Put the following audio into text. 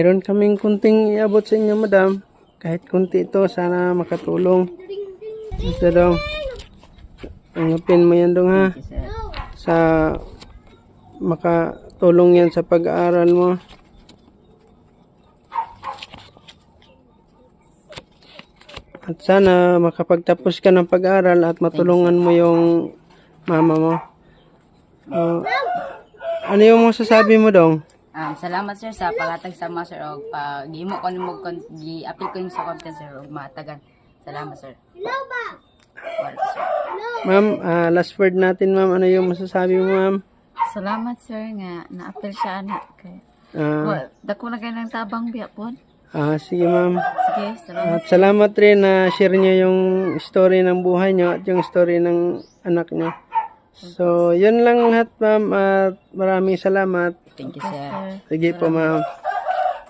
Meron kaming kunting iabot sa inyo, madam. Kahit kunti ito, sana makatulong. Ito daw. Tanggapin mo yan dong ha. Thank you, sir. Sa makatulong yan sa pag-aaral mo. At sana makapagtapos ka ng pag-aaral at matulungan mo yung mama mo. Ano yung masasabi mo dong? Salamat sir sa paghatag sa mga sir og gihimo ko nimo gi-appeal ko sa content sir og matagan. Salamat sir. Well, sir. Ma'am, last word natin ma'am. Ano yung masasabi mo ma'am? Salamat sir nga na-appeal siya anak kay. Dako na kay nang tabang biya pod. Sige ma'am. Sige, salamat. At salamat rin na share nyo yung story ng buhay nyo at yung story ng anak nyo. So, yun lang lahat ma'am at maraming salamat. Thank you sir. Sige po ma'am.